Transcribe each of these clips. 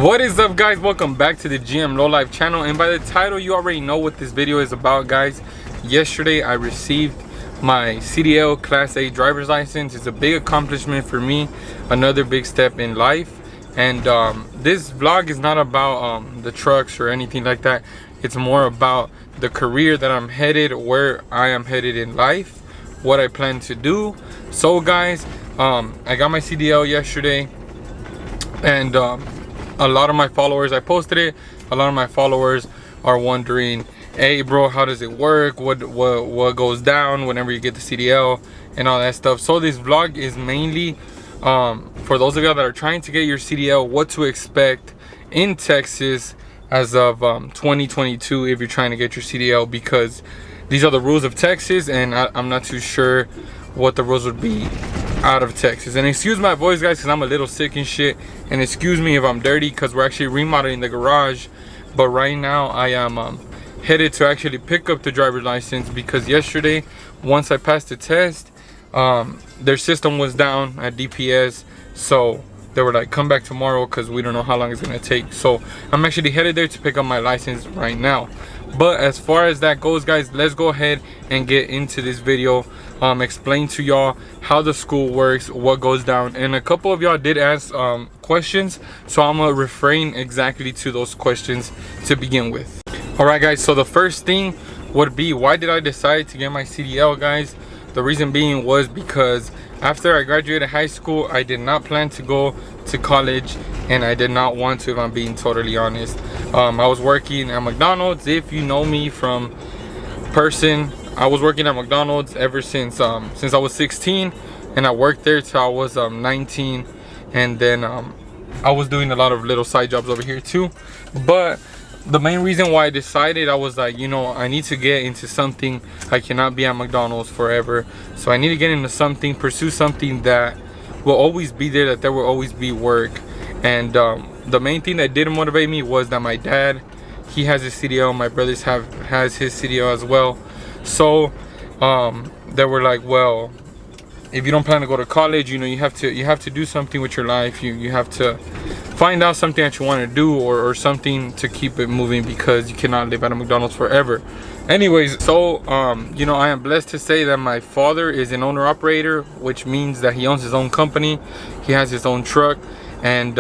What is up, guys? Welcome back to the Dagmlowlife channel, and by the title you already know what this video is about, guys. Yesterday I received my CDL Class A driver's license. It's a big accomplishment for me, another big step in life. And this vlog is not about the trucks or anything like that. It's more about the career that I'm headed, where I am headed in life, what I plan to do. So guys, I got my CDL yesterday, and a lot of my followers, I posted it, a lot of my followers are wondering, hey bro, how does it work, what goes down whenever you get the CDL and all that stuff. So this vlog is mainly for those of y'all that are trying to get your CDL, what to expect in Texas as of 2022 if you're trying to get your CDL, because these are the rules of Texas, and I'm not too sure what the rules would be out of Texas. And excuse my voice, guys, because I'm a little sick and shit, and excuse me if I'm dirty, because we're actually remodeling the garage. But right now I am headed to actually pick up the driver's license, because yesterday, once I passed the test, their system was down at DPS, so they were like, come back tomorrow because we don't know how long it's gonna take. So I'm actually headed there to pick up my license right now. But as far as that goes, guys, let's go ahead and get into this video. Explain to y'all how the school works, what goes down. And a couple of y'all did ask questions, so I'm gonna refrain exactly to those questions to begin with. All right, guys, so the first thing would be, why did I decide to get my CDL, guys? The reason being was because after I graduated high school, I did not plan to go to college, and I did not want to, if I'm being totally honest. I was working at McDonald's. If you know me from person, I was working at McDonald's ever since I was 16, and I worked there till I was 19, and then I was doing a lot of little side jobs over here too. But the main reason why I decided, I was like, you know, I need to get into something. I cannot be at McDonald's forever, so I need to get into something, pursue something that will always be there, that there will always be work. And the main thing that did motivate me was that my dad, he has his CDL, my brothers has his CDL as well. So they were like, well, if you don't plan to go to college, you know, you have to do something with your life. You have to find out something that you want to do, or something to keep it moving, because you cannot live at a McDonald's forever. Anyways, so you know, I am blessed to say that my father is an owner operator, which means that he owns his own company, he has his own truck. And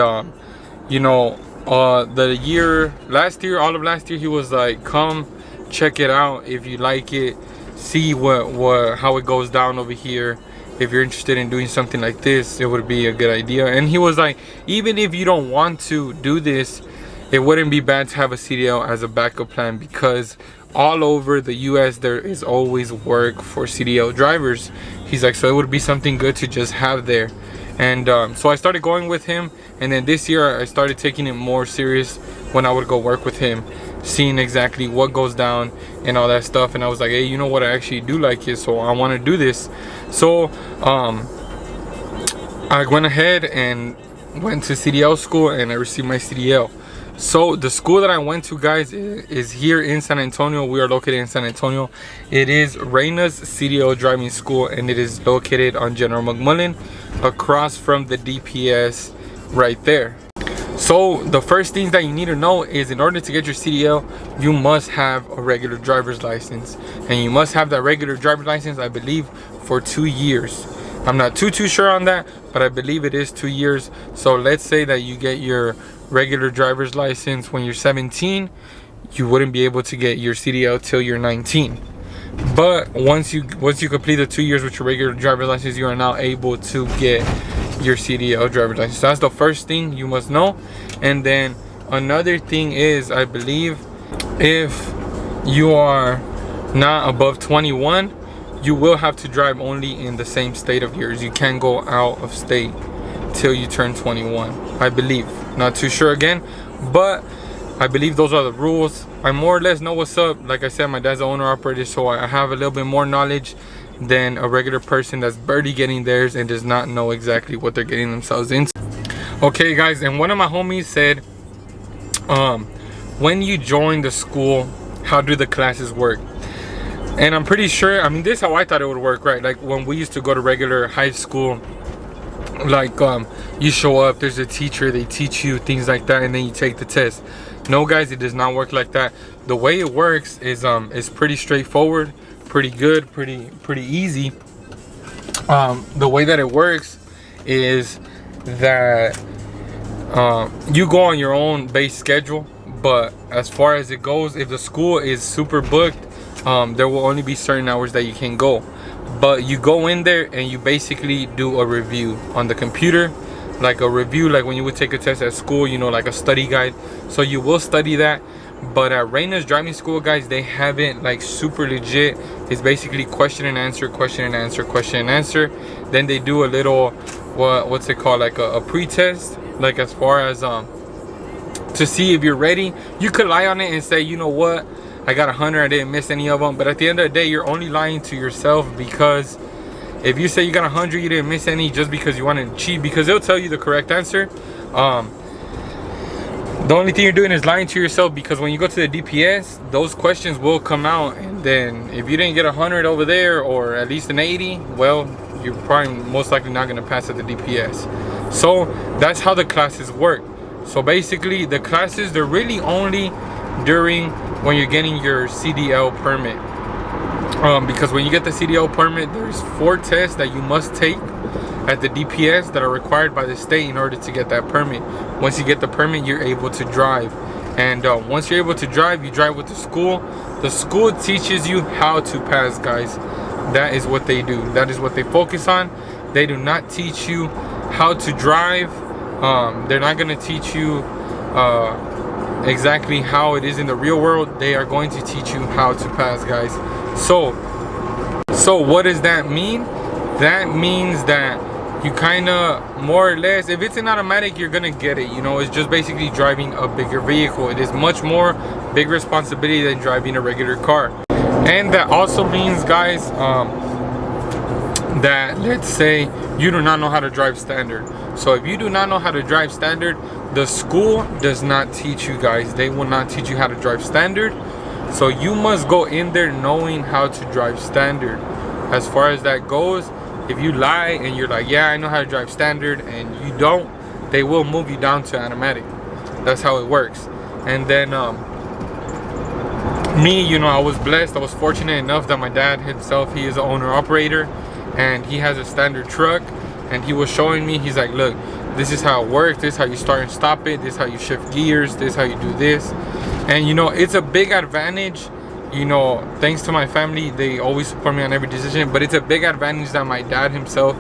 you know, last year, all of last year, he was like, come check it out. If you like it, see how it goes down over here. If you're interested in doing something like this, it would be a good idea. And he was like, even if you don't want to do this, it wouldn't be bad to have a CDL as a backup plan, because all over the US there is always work for CDL drivers. He's like, so it would be something good to just have there. And so I started going with him, and then this year I started taking it more serious when I would go work with him, seeing exactly what goes down and all that stuff. And I was like, hey, you know what, I actually do like it, so I want to do this. So I went ahead and went to CDL school, and I received my CDL. So the school that I went to, guys, is here in San Antonio. We are located in San Antonio. It is Reina's CDL driving school, and it is located on General McMullen, across from the DPS right there. So the first things that you need to know is, in order to get your CDL, you must have a regular driver's license, and you must have that regular driver's license, I believe, for 2 years. I'm not too sure on that, but I believe it is 2 years. So let's say that you get your regular driver's license when you're 17, you wouldn't be able to get your CDL till you're 19. But once you complete the 2 years with your regular driver's license, you are now able to get your CDL driver's license. So that's the first thing you must know. And then another thing is, I believe if you are not above 21, you will have to drive only in the same state of yours. You can't go out of state till you turn 21, I believe. Not too sure again, but I believe those are the rules. I more or less know what's up. Like I said, my dad's the owner operator, so I have a little bit more knowledge than a regular person that's barely getting theirs and does not know exactly what they're getting themselves into. Okay, guys, and one of my homies said, when you join the school, how do the classes work? And I'm pretty sure, I mean, this is how I thought it would work, right? Like when we used to go to regular high school, like you show up, there's a teacher, they teach you things like that, and then you take the test. No guys, it does not work like that. The way it works is pretty straightforward, pretty good, pretty easy. The way that it works is that you go on your own base schedule, but as far as it goes, if the school is super booked, there will only be certain hours that you can go. But you go in there and you basically do a review on the computer, like a review, like when you would take a test at school, you know, like a study guide. So you will study that. But at Reina's driving school, guys, they have it like super legit. It's basically question and answer, question and answer, question and answer. Then they do a little, what's it called, like a pre-test, like as far as to see if you're ready. You could lie on it and say, you know what, I got 100, I didn't miss any of them. But at the end of the day, you're only lying to yourself, because if you say you got 100, you didn't miss any, just because you want to cheat, because they'll tell you the correct answer. The only thing you're doing is lying to yourself, because when you go to the DPS, those questions will come out, and then if you didn't get 100 over there, or at least an 80, well, you're probably most likely not going to pass at the DPS. So that's how the classes work. So basically, the classes, they're really only during when you're getting your CDL permit, because when you get the CDL permit, there's 4 tests that you must take at the DPS that are required by the state in order to get that permit. Once you get the permit, you're able to drive, and once you're able to drive, you drive with the school. The school teaches you how to pass, guys. That is what they do. That is what they focus on. They do not teach you how to drive. They're not going to teach you exactly how it is in the real world. They are going to teach you how to pass, guys. So what does that mean? That means that you kind of, more or less, if it's an automatic, you're gonna get it. You know, it's just basically driving a bigger vehicle. It is much more big responsibility than driving a regular car. And that also means, guys, that let's say you do not know how to drive standard. So if you do not know how to drive standard, the school does not teach you, guys. They will not teach you how to drive standard. So you must go in there knowing how to drive standard. As far as that goes, if you lie and you're like, yeah, I know how to drive standard, and you don't, they will move you down to automatic. That's how it works. And then me, you know, I was blessed, I was fortunate enough that my dad himself, he is an owner operator, and he has a standard truck, and he was showing me, he's like, look, this is how it works, this is how you start and stop it, this is how you shift gears, this is how you do this. And you know, it's a big advantage. You know, thanks to my family, they always support me on every decision, but it's a big advantage that my dad himself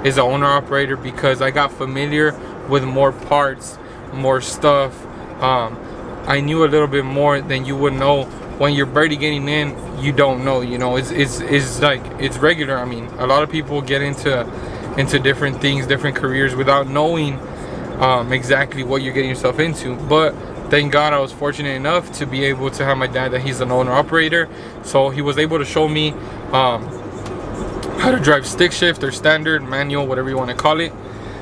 is an owner operator, because I got familiar with more parts, more stuff. I knew a little bit more than you would know when you're barely getting in. You don't know, you know, it's like, it's regular. I mean, a lot of people get into different things, different careers, without knowing exactly what you're getting yourself into. But thank God I was fortunate enough to be able to have my dad, that he's an owner operator. So he was able to show me how to drive stick shift or standard, manual, whatever you want to call it.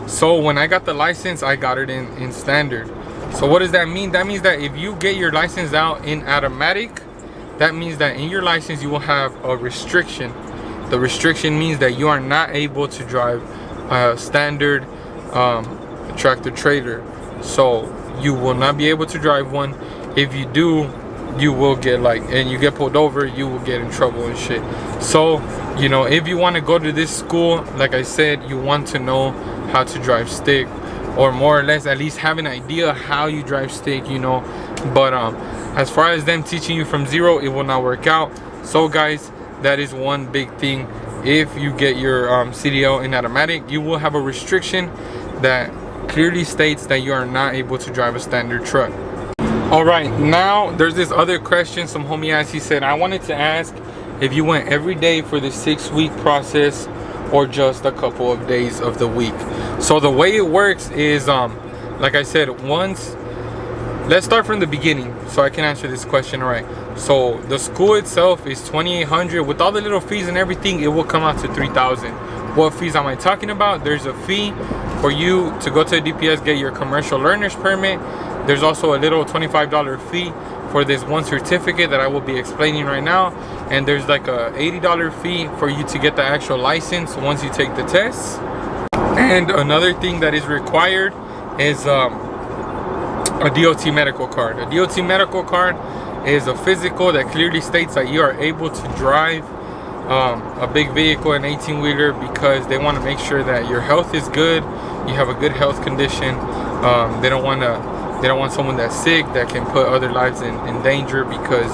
So when I got the license, I got it in standard. So what does that mean? That means that if you get your license out in automatic, that means that in your license you will have a restriction. The restriction means that you are not able to drive a standard tractor trailer. So you will not be able to drive one. If you do, you will get and you get pulled over, you will get in trouble and shit. So, you know, if you want to go to this school, like I said, you want to know how to drive stick, or more or less at least have an idea how you drive stick, you know. But as far as them teaching you from zero, it will not work out. So guys, that is one big thing. If you get your CDL in automatic, you will have a restriction that clearly states that you are not able to drive a standard truck. All right, now there's this other question some homie asked. He said, I wanted to ask if you went every day for the 6-week process or just a couple of days of the week. So the way it works is, like I said, let's start from the beginning so I can answer this question. All right, so the school itself is $2,800. With all the little fees and everything, it will come out to $3,000. What fees am I talking about? There's a fee for you to go to the DPS, get your commercial learner's permit. There's also a little $25 fee for this one certificate that I will be explaining right now. And there's like a $80 fee for you to get the actual license once you take the test. And another thing that is required is a DOT medical card. A DOT medical card is a physical that clearly states that you are able to drive a big vehicle, an 18-wheeler, because they want to make sure that your health is good, you have a good health condition. They don't want someone that's sick that can put other lives in danger, because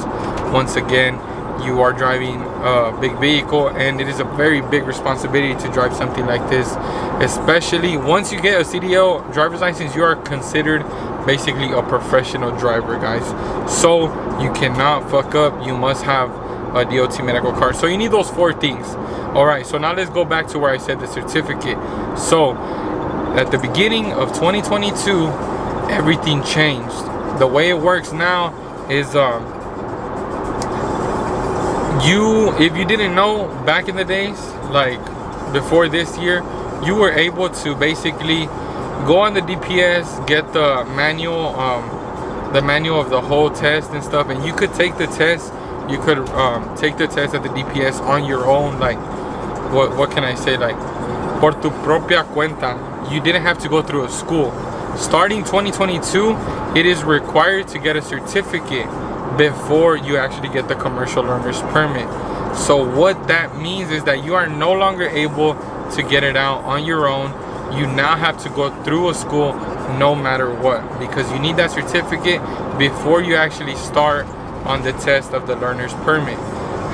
once again, you are driving a big vehicle, and it is a very big responsibility to drive something like this. Especially once you get a CDL driver's license, you are considered basically a professional driver, guys. So you cannot fuck up. You must have a DOT medical card. So you need those 4 things. All right, so now let's go back to where I said the certificate. So at the beginning of 2022, everything changed. The way it works now is if you didn't know, back in the days, like before this year, you were able to basically go on the DPS, get the manual of the whole test and stuff, and you could take the test. You could take the test at the DPS on your own, like what can I say, like por tu propia cuenta. You didn't have to go through a school. Starting 2022, it is required to get a certificate before you actually get the commercial learner's permit. So what that means is that you are no longer able to get it out on your own. You now have to go through a school no matter what, because you need that certificate before you actually start on the test of the learner's permit.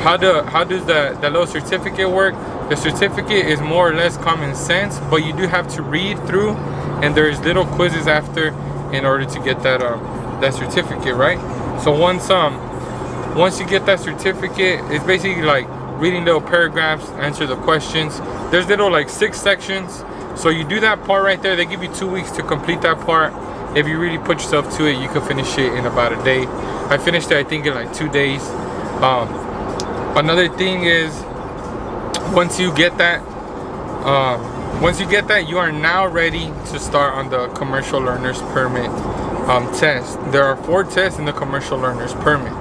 How does the little certificate work? The certificate is more or less common sense, but you do have to read through, and there's little quizzes after in order to get that certificate, right? So once you get that certificate, it's basically like reading little paragraphs, answer the questions. There's little like 6 sections. So you do that part right there. They give you 2 weeks to complete that part. If you really put yourself to it, you can finish it in about a day. I finished it, I think, in like 2 days. Another thing is, once you get that, you are now ready to start on the commercial learner's permit test. There are 4 tests in the commercial learner's permit.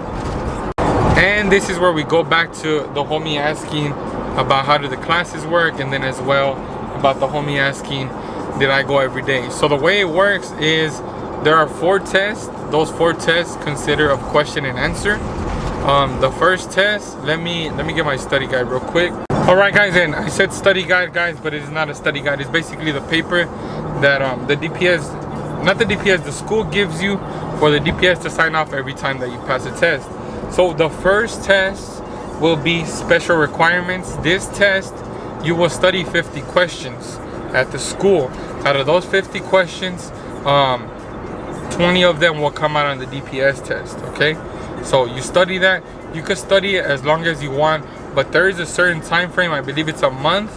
And this is where we go back to the homie asking about how do the classes work, and then as well about the homie asking, did I go every day? So the way it works is there are 4 tests. Those 4 tests consider of question and answer. The first test, let me get my study guide real quick. All right, guys, and I said study guide, guys, but it is not a study guide. It's basically the paper that the DPS, not the DPS, the school gives you for the DPS to sign off every time that you pass a test. So the first test will be special requirements. This test, you will study 50 questions at the school. Out of those 50 questions, 20 of them will come out on the DPS test, okay? So you study that. You could study it as long as you want, but there is a certain time frame. I believe it's a month,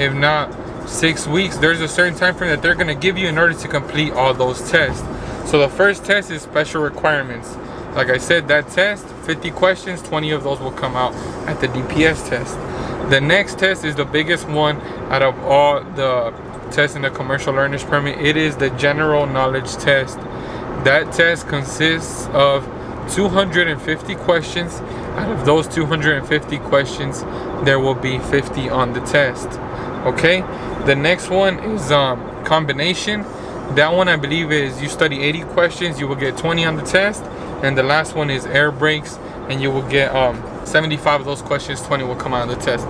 if not 6 weeks. There's a certain time frame that they're going to give you in order to complete all those tests. So the first test is special requirements. Like I said, that test, 50 questions, 20 of those will come out at the DPS test. The next test is the biggest one out of all the tests in the commercial learner's permit. It is the general knowledge test. That test consists of 250 questions. Out of those 250 questions, there will be 50 on the test. Okay, the next one is combination. That one, I believe, is you study 80 questions, you will get 20 on the test. And the last one is air brakes, and you will get 75 of those questions, 20 will come out of the test.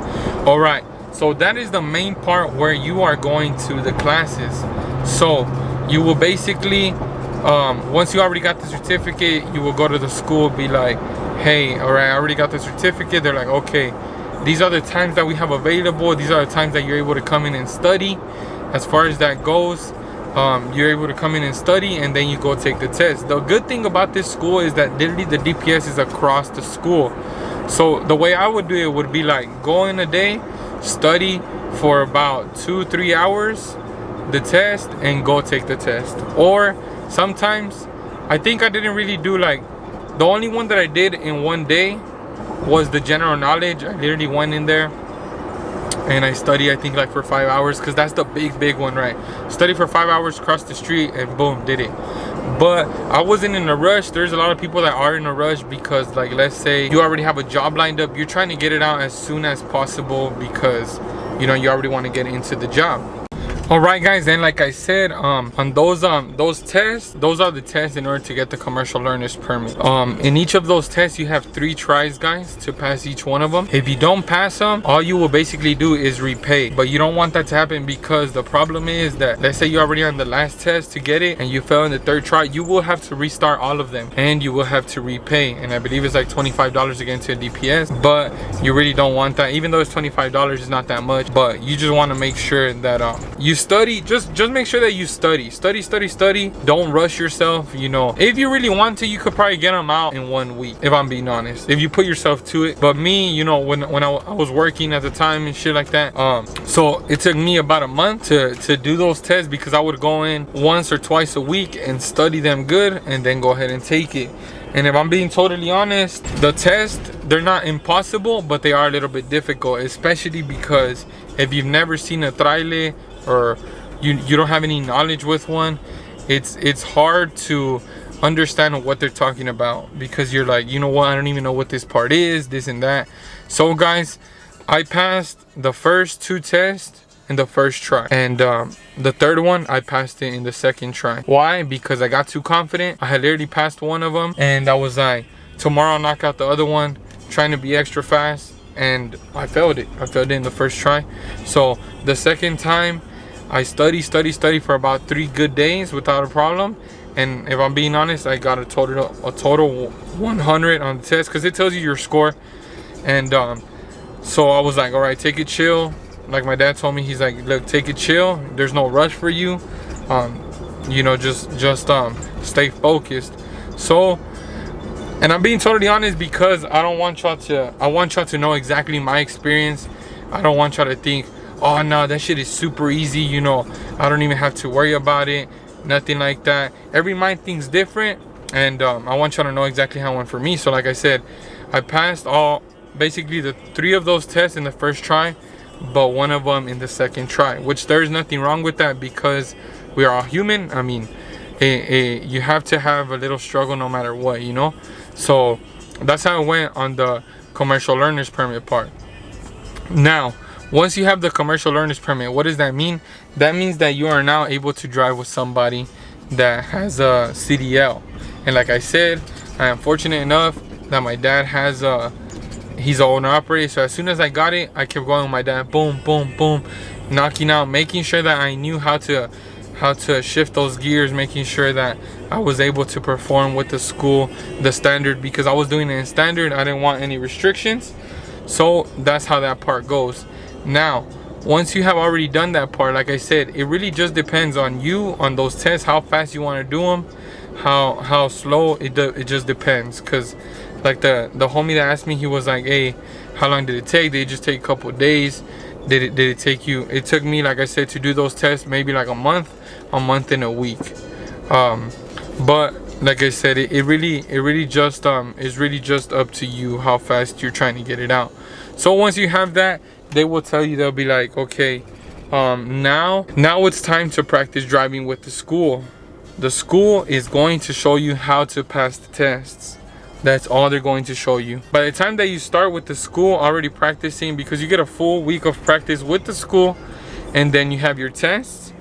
All right, so that is the main part where you are going to the classes. So you will basically, once you already got the certificate, you will go to the school, be like, hey, all right, I already got the certificate. They're like, okay, these are the times that we have available. These are the times that you're able to come in and study. As far as that goes, you're able to come in and study, and then you go take the test. The good thing about this school is that literally the DPS is across the school. So the way I would do it would be like, go in a day, study for about 2-3 hours, the test, and go take the test. Or sometimes, I think I didn't really do like, the only one that I did in one day was the general knowledge. I literally went in there and I studied, I think, like for 5 hours, because that's the big one, right? Study for 5 hours, cross the street, and boom, did it. But I wasn't in a rush. There's a lot of people that are in a rush because, like, let's say you already have a job lined up, you're trying to get it out as soon as possible because, you know, you already want to get into the job. All right, guys, and like I said, on those tests, those are the tests in order to get the commercial learner's permit. In each of those tests, you have 3 tries, guys, to pass each one of them. If you don't pass them, all you will basically do is repay. But you don't want that to happen, because the problem is that, let's say you're already on the last test to get it and you fail in the 3rd try, you will have to restart all of them and you will have to repay. And I believe it's like $25 again to a DPS, but you really don't want that. Even though it's $25, it's not that much, but you just want to make sure that you study. Just make sure that you study. Don't rush yourself. You know, if you really want to, you could probably get them out in 1 week, if I'm being honest, if you put yourself to it. But me, you know, when I was working at the time and shit like that, so it took me about a month to do those tests, because I would go in once or twice a week and study them good and then go ahead and take it. And if I'm being totally honest, the tests, they're not impossible, but they are a little bit difficult, especially because if you've never seen a traile, or you don't have any knowledge with one, it's hard to understand what they're talking about, because you're like, you know what, I don't even know what this part is, this and that. So guys, I passed the first 2 tests in the 1st try, and the 3rd one I passed it in the 2nd try. Why? Because I got too confident. I had literally passed one of them and I was like, tomorrow I'll knock out the other one, trying to be extra fast, and I failed it in the 1st try. So the 2nd time I studied for about 3 good days without a problem. And if I'm being honest, I got a total 100 on the test, because it tells you your score. And so I was like, all right, take it chill. Like my dad told me, he's like, look, take it chill. There's no rush for you. You know, just stay focused. So, and I'm being totally honest, because I want y'all to know exactly my experience. I don't want y'all to think, oh no, that shit is super easy, you know, I don't even have to worry about it. Nothing like that. Every mind thinks different, and I want y'all to know exactly how it went for me. So like I said, I passed basically the 3 of those tests in the 1st try, but 1 of them in the 2nd try, which there's nothing wrong with that, because we are all human. I mean, you have to have a little struggle no matter what, you know. So that's how it went on the commercial learner's permit part. Now, once you have the commercial learner's permit, what does that mean? That means that you are now able to drive with somebody that has a CDL. And like I said, I am fortunate enough that my dad has he's an owner operator. So as soon as I got it, I kept going with my dad, boom, boom, boom, knocking out, making sure that I knew how to shift those gears, making sure that I was able to perform with the school, the standard, because I was doing it in standard. I didn't want any restrictions. So that's how that part goes. Now, once you have already done that part, like I said, it really just depends on you, on those tests, how fast you want to do them, how slow. It just depends. Because like the homie that asked me, he was like, hey, how long did it take? Did it just take a couple of days? Did it take you? It took me, like I said, to do those tests maybe like a month and a week. But like I said, it really just is really just up to you how fast you're trying to get it out. So once you have that, they will tell you, they'll be like, okay, now it's time to practice driving with the school. The school is going to show you how to pass the tests. That's all they're going to show you. By the time that you start with the school already practicing, because you get a full week of practice with the school, and then you have your tests,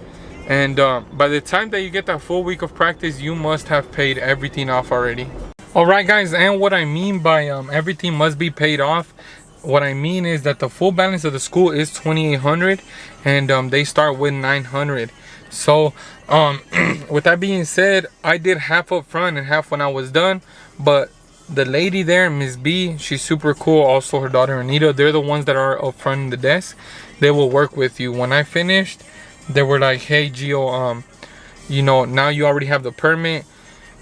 and by the time that you get that full week of practice, you must have paid everything off already. All right, guys, and what I mean by everything must be paid off, what I mean is that the full balance of the school is $2,800, and they start with $900. So with that being said, I did half up front and half when I was done. But the lady there, Miss B, she's super cool. Also her daughter Anita, they're the ones that are up front in the desk. They will work with you. When I finished, they were like, hey Gio, you know, now you already have the permit,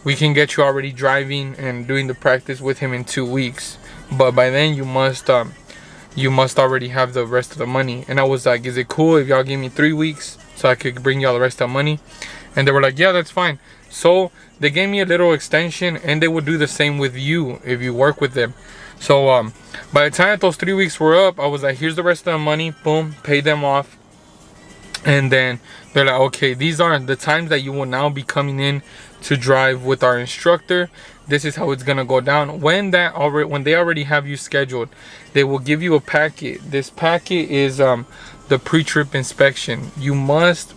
we can get you already driving and doing the practice with him in 2 weeks. But by then you must already have the rest of the money. And I was like, is it cool if y'all give me 3 weeks so I could bring y'all the rest of the money? And they were like, yeah, that's fine. So they gave me a little extension, and they would do the same with you if you work with them. So by the time that those 3 weeks were up, I was like, here's the rest of the money, boom, paid them off. And then they're like, okay, these are the times that you will now be coming in to drive with our instructor. This is how it's gonna go down. When they already have you scheduled, they will give you a packet. This packet is the the pre-trip inspection. You must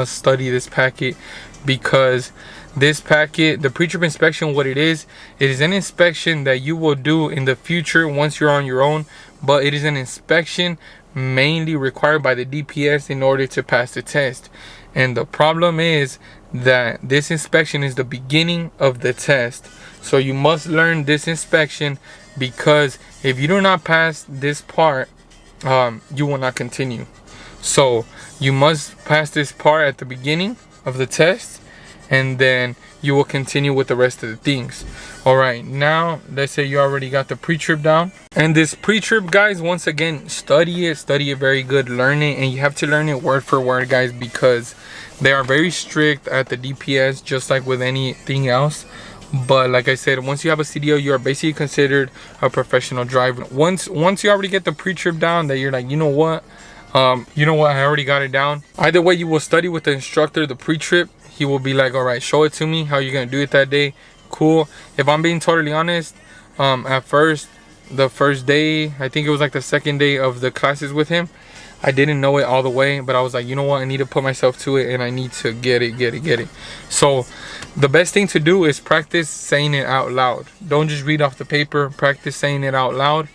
study this packet, because this packet, the pre-trip inspection, what it is an inspection that you will do in the future once you're on your own, but it is an inspection mainly required by the DPS in order to pass the test. And the problem is that this inspection is the beginning of the test. So you must learn this inspection, because if you do not pass this part, you will not continue. So you must pass this part at the beginning of the test, and then you will continue with the rest of the things. All right, now let's say you already got the pre-trip down. And this pre-trip, guys, once again, study it very good, learn it, and you have to learn it word for word, guys, because they are very strict at the DPS, just like with anything else. But like I said, once you have a CDL, you are basically considered a professional driver. Once you already get the pre-trip down, that you're like, you know what, I already got it down. Either way, you will study with the instructor the pre-trip. He will be like, all right, show it to me, how you're gonna do it that day. Cool. If I'm being totally honest, at first, the first day, I think it was like the second day of the classes with him, I didn't know it all the way, but I was like, you know what, I need to put myself to it, and I need to get it. So the best thing to do is practice saying it out loud. Don't just read off the paper. Practice saying it out loud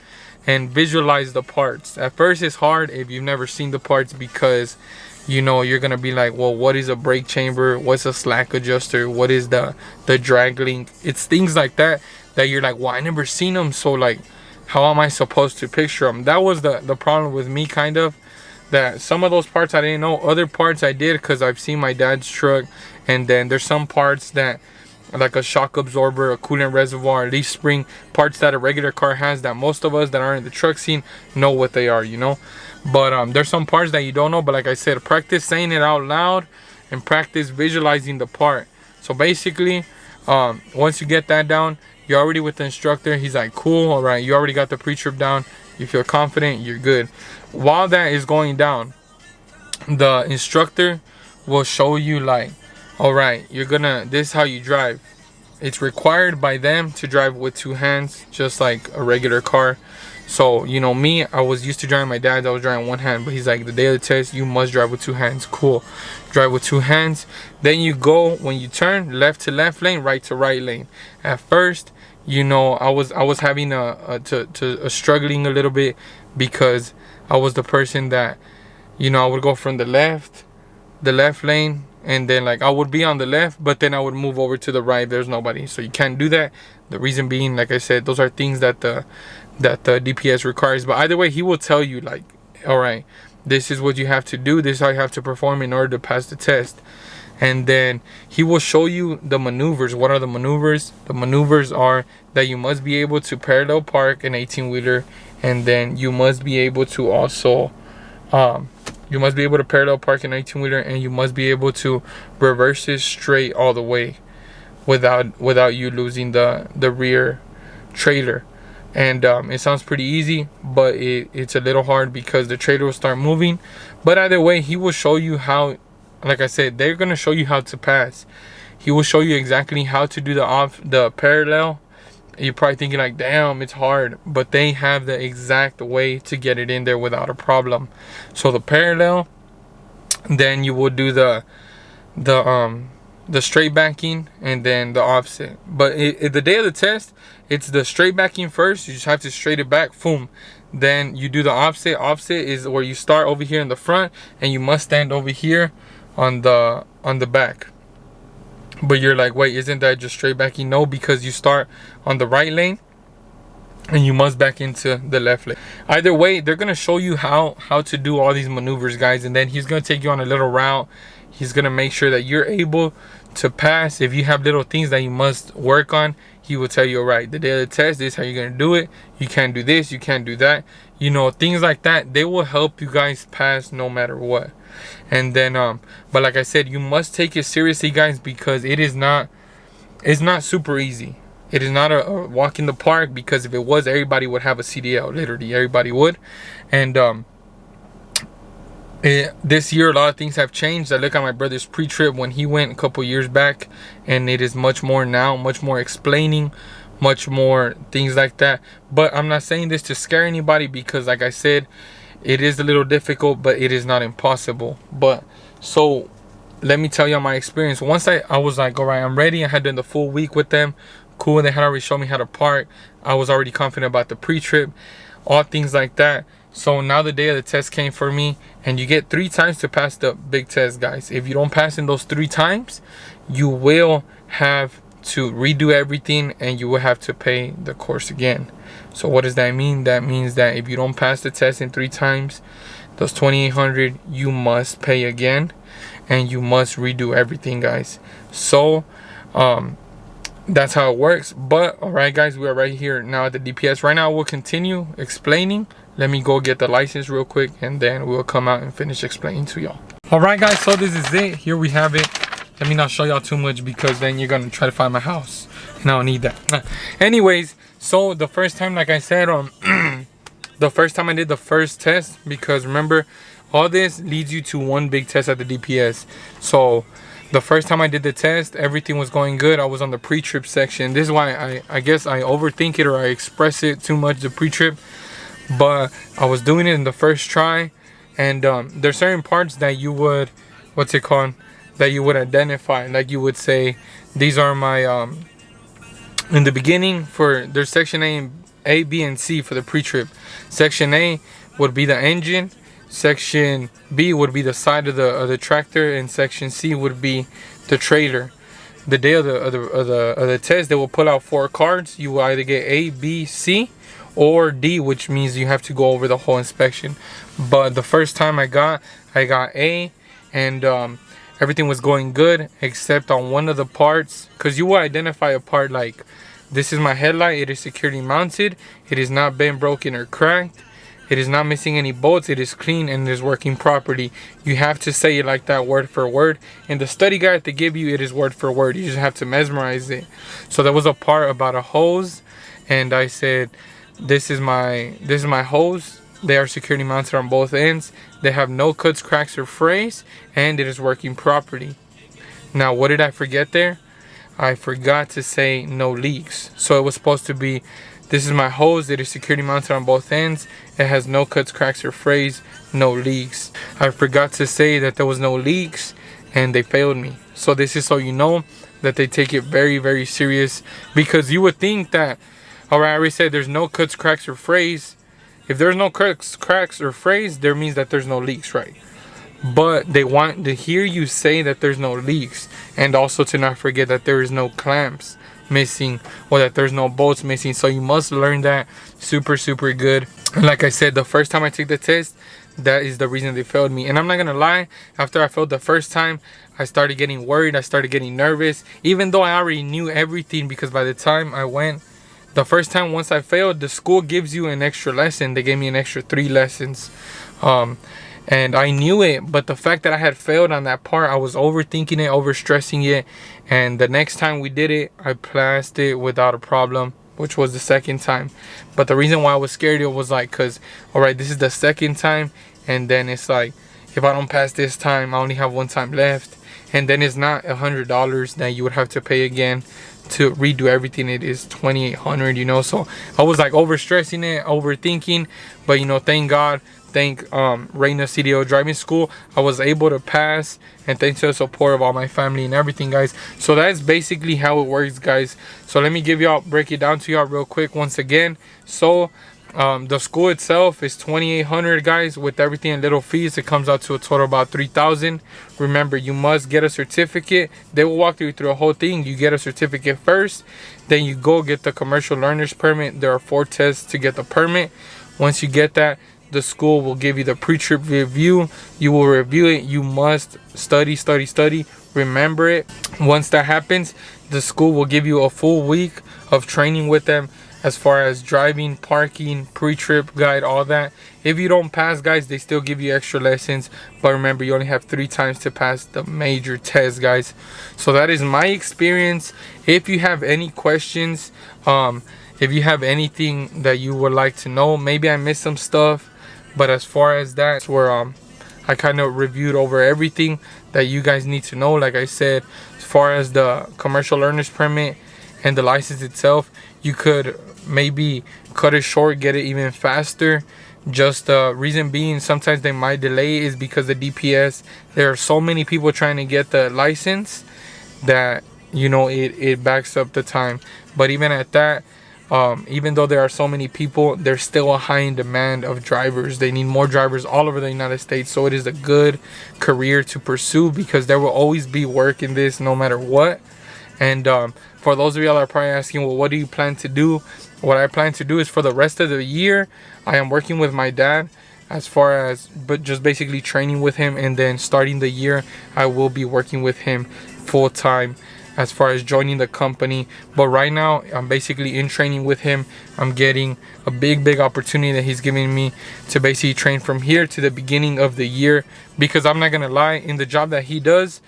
and visualize the parts. At first it's hard if you've never seen the parts, because you're gonna be like, well, what is a brake chamber, what's a slack adjuster, what is the drag link? It's things like that you're like, well, I never seen them, so like, how am I supposed to picture them? That was the problem with me, kind of, that some of those parts I didn't know. Other parts I did, because I've seen my dad's truck. And then there's some parts that, like a shock absorber, a coolant reservoir, leaf spring, parts that a regular car has, that most of us that are in the truck scene know what they are, But there's some parts that you don't know. But like I said, practice saying it out loud and practice visualizing the part. So basically, once you get that down, you're already with the instructor. He's like, cool, all right, you already got the pre-trip down, you feel confident, you're good. While that is going down, the instructor will show you, like, all right, this is how you drive. It's required by them to drive with two hands, just like a regular car. So, me, I was used to driving my dad's, I was driving one hand, but he's like, the day of the test, you must drive with two hands. Cool. Drive with two hands. Then you go, when you turn, left to left lane, right to right lane. At first, I was having a struggling a little bit, because I was the person that, I would go from the left lane, and then like I would be on the left, but then I would move over to the right. There's nobody, so you can't do that. The reason being, like I said, those are things that the DPS requires. But either way, he will tell you, like, all right, this is what you have to do, this is how you have to perform in order to pass the test. And then he will show you the maneuvers. What are the maneuvers? The maneuvers are that you must be able to parallel park an 18-wheeler, and then you must be able to also parallel park an 18-wheeler, and you must be able to reverse it straight all the way without you losing the rear trailer. And it sounds pretty easy, but it's a little hard, because the trailer will start moving. But either way, he will show you how. Like I said, they're gonna show you how to pass. He will show you exactly how to do the parallel. You're probably thinking like, damn, it's hard, but they have the exact way to get it in there without a problem. So the parallel, then you will do the straight backing, and then the offset. But the day of the test, it's the straight backing first. You just have to straight it back, boom. Then you do the offset. Offset is where you start over here in the front, and you must stand over here on the back. But you're like, wait, isn't that just straight backing? No, because you start on the right lane and you must back into the left lane. Either way, they're gonna show you how to do all these maneuvers, guys, and then he's gonna take you on a little route. He's gonna make sure that you're able to pass. If you have little things that you must work on, he will tell you, all right, the day of the test, this is how you're gonna do it. You can't do this, you can't do that, things like that. They will help you guys pass no matter what. And then but like I said, you must take it seriously, guys, because it's not super easy. It is not a walk in the park, because if it was, everybody would have a CDL. Literally everybody would. And this year a lot of things have changed. I look at my brother's pre-trip when he went a couple years back, and it is much more now, much more explaining, much more things like that. But I'm not saying this to scare anybody, because like I said, It is a little difficult, but it is not impossible. But so let me tell you my experience. Once I was like, all right, I'm ready. I had done the full week with them. Cool. They had already shown me how to park. I was already confident about the pre-trip, all things like that. So now the day of the test came for me, and you get 3 times to pass the big test, guys. If you don't pass in those 3 times, you will have to redo everything, and you will have to pay the course again. So what does that mean? That means that if you don't pass the test in 3 times, those $2,800, you must pay again, and you must redo everything, guys. So that's how it works. But all right, guys, we are right here now at the DPS. Right now we'll continue explaining. Let me go get the license real quick, and then we'll come out and finish explaining to y'all. All right, guys, so this is it. Here we have it. Let me not show y'all too much, because then you're gonna try to find my house, and I don't need that. Anyways, so the first time, like I said, the first time I did the first test, because remember, all this leads you to one big test at the DPS. So the first time I did the test, everything was going good. I was on the pre-trip section. This is why I guess I overthink it, or I express it too much, the pre-trip. But I was doing it in the first try, and there's certain parts that you would, what's it called, that you would identify. Like you would say, these are my in the beginning, for there's section A, B, and C for the pre-trip. Section A would be the engine. Section B would be the side of the tractor, and section C would be the trailer. The day of the test, they will pull out 4 cards. You will either get A, B, C, or D, which means you have to go over the whole inspection. But the first time I got A, and everything was going good except on one of the parts, because you will identify a part like, this is my headlight, it is securely mounted, it is not bent, broken, or cracked, it is not missing any bolts, it is clean, and it is working properly. You have to say it like that, word for word. In the study guide they give you, it is word for word. You just have to memorize it. So there was a part about a hose, and I said, this is my hose. They are securely mounted on both ends. They have no cuts, cracks, or frays, and it is working properly. Now, what did I forget there? I forgot to say no leaks. So it was supposed to be, this is my hose. It is securely mounted on both ends. It has no cuts, cracks, or frays, no leaks. I forgot to say that there was no leaks, and they failed me. So this is so you know that they take it very, very serious, because you would think that, all right, I already said there's no cuts, cracks, or frays. If there's no cuts, cracks, or frays, there means that there's no leaks, right? But they want to hear you say that there's no leaks, and also to not forget that there is no clamps missing, or that there's no bolts missing. So you must learn that super, super good. And like I said, the first time I took the test, that is the reason they failed me. And I'm not gonna lie, after I failed the first time, I started getting worried, I started getting nervous, even though I already knew everything, because by the time I went the first time, once I failed, the school gives you an extra lesson. They gave me an extra 3 lessons, and I knew it, but the fact that I had failed on that part, I was overthinking it, overstressing it. And the next time we did it, I passed it without a problem, which was the second time. But the reason why I was scared, it was like, because, all right, this is the second time, and then it's like, if I don't pass this time, I only have 1 time left, and then it's not $100 that you would have to pay again to redo everything. It is $2,800, you know. So I was like overstressing it, overthinking, but you know, thank God, thank Reina CDO driving school, I was able to pass, and thanks to the support of all my family and everything, guys. So that's basically how it works, guys. So let me break it down to y'all real quick once again. So the school itself is $2,800, guys. With everything and little fees, it comes out to a total of about $3,000. Remember, you must get a certificate. They will walk you through the whole thing. You get a certificate first, then you go get the commercial learner's permit. There are 4 tests to get the permit. Once you get that, the school will give you the pre-trip review. You will review it. You must study. Remember it. Once that happens, the school will give you a full week of training with them, as far as driving, parking, pre-trip guide, all that. If you don't pass, guys, they still give you extra lessons, but remember, you only have 3 times to pass the major test, guys. So that is my experience. If you have any questions, if you have anything that you would like to know, maybe I missed some stuff, but as far as that's where I kind of reviewed over everything that you guys need to know. Like I said, as far as the commercial learner's permit and the license itself, you could maybe cut it short, get it even faster, Just reason being, sometimes they might delay is because the DPS, there are so many people trying to get the license that, you know, it backs up the time. But even at that, even though there are so many people, there's still a high in demand of drivers. They need more drivers all over the United States. So it is a good career to pursue, because there will always be work in this no matter what. And for those of y'all that are probably asking, well, what do you plan to do? What I plan to do is, for the rest of the year, I am working with my dad as far as, but just basically training with him. And then starting the year, I will be working with him full time as far as joining the company. But right now, I'm basically in training with him. I'm getting a big opportunity that he's giving me to basically train from here to the beginning of the year. Because I'm not gonna lie, in the job that he does,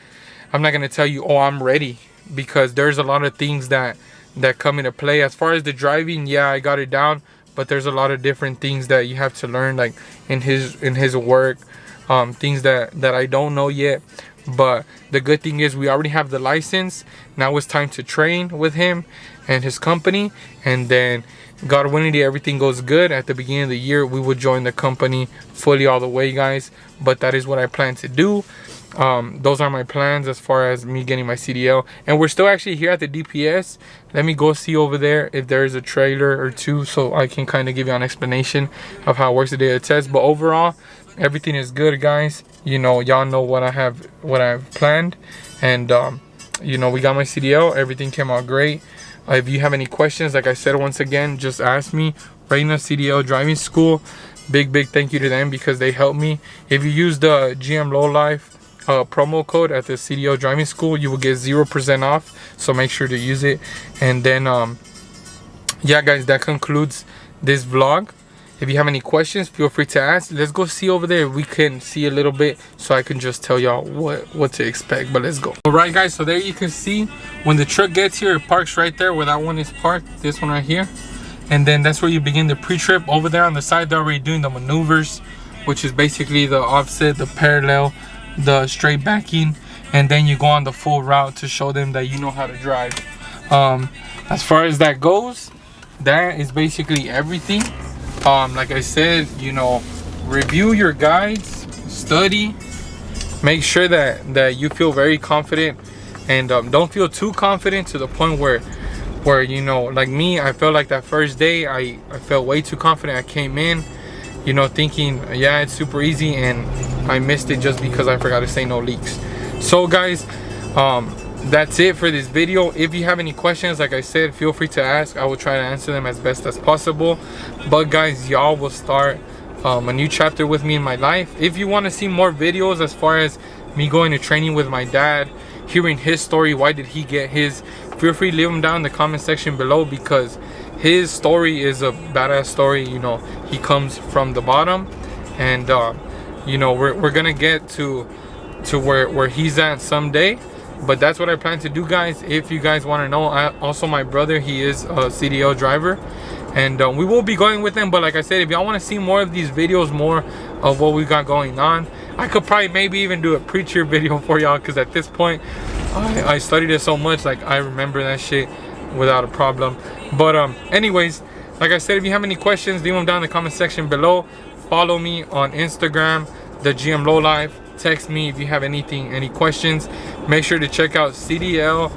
I'm not gonna tell you, oh, I'm ready, because there's a lot of things that come into play. As far as the driving, yeah, I got it down, but there's a lot of different things that you have to learn, like in his work, things that I don't know yet. But the good thing is, we already have the license. Now it's time to train with him and his company, and then God willing, everything goes good at the beginning of the year, we will join the company fully all the way, guys. But that is what I plan to do. Those are my plans as far as me getting my CDL. And we're still actually here at the DPS. Let me go see over there if there is a trailer or two, so I can kind of give you an explanation of how it works the day of the test. But overall, everything is good, guys. You know, y'all know what I've planned. And you know, we got my CDL. Everything came out great. If you have any questions, like I said, once again, just ask me. Reina CDL Driving School, big thank you to them, because they helped me. If you use the Dagmlowlife promo code at the CDL Driving School, you will get 0% off, so make sure to use it. And then yeah, guys, that concludes this vlog. If you have any questions, feel free to ask. Let's go see over there if we can see a little bit, so I can just tell y'all what to expect. But let's go. All right, guys, so there you can see when the truck gets here, it parks right there where that one is parked, this one right here. And then that's where you begin the pre-trip. Over there on the side, they're already doing the maneuvers, which is basically the offset, the parallel, the straight backing, and then you go on the full route to show them that you know how to drive. As far as that goes, that is basically everything. Like I said, you know, review your guides, study, make sure that you feel very confident, and don't feel too confident to the point where you know, like me, I felt like that first day I felt way too confident. I came in, you know, thinking, yeah, it's super easy, and I missed it just because I forgot to say no leaks. So guys, that's it for this video. If you have any questions, like I said, feel free to ask. I will try to answer them as best as possible. But guys, y'all will start a new chapter with me in my life. If you want to see more videos as far as me going to training with my dad, hearing his story, why did he get his, feel free to leave them down in the comment section below, because his story is a badass story. You know, he comes from the bottom, and you know, we're gonna get to where he's at someday. But that's what I plan to do, guys. If you guys want to know, also my brother, he is a CDL driver, and we will be going with him. But like I said, if y'all want to see more of these videos, more of what we got going on, I could probably maybe even do a preacher video for y'all, because at this point I studied it so much, like I remember that shit without a problem. But anyways, like I said, if you have any questions, leave them down in the comment section below. Follow me on Instagram, the Dagmlowlife. Text me if you have any questions. Make sure to check out CDL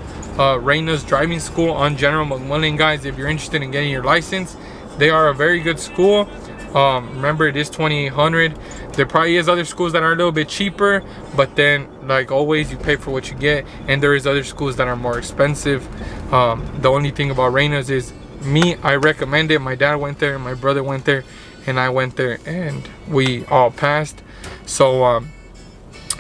Reina's Driving School on General McMullen, guys. If you're interested in getting your license, they are a very good school. Remember, it is $2,800. There probably is other schools that are a little bit cheaper, but then, like always, you pay for what you get. And there is other schools that are more expensive. The only thing about Reina's is, me, I recommend it. My dad went there, my brother went there, and I went there, and we all passed. So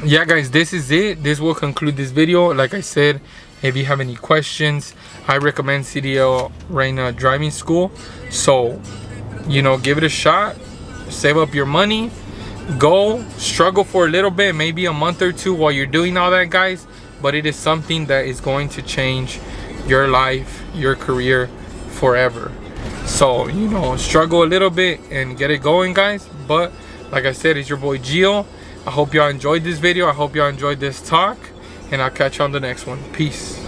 yeah, guys, this is it. This will conclude this video. Like I said, if you have any questions, I recommend CDL Reina Driving School. So, you know, give it a shot. Save up your money. Go struggle for a little bit, maybe a month or two while you're doing all that, guys. But it is something that is going to change your life, your career forever. So, you know, struggle a little bit and get it going, guys. But like I said, it's your boy Gio. I hope y'all enjoyed this video. I hope y'all enjoyed this talk, and I'll catch you on the next one. Peace.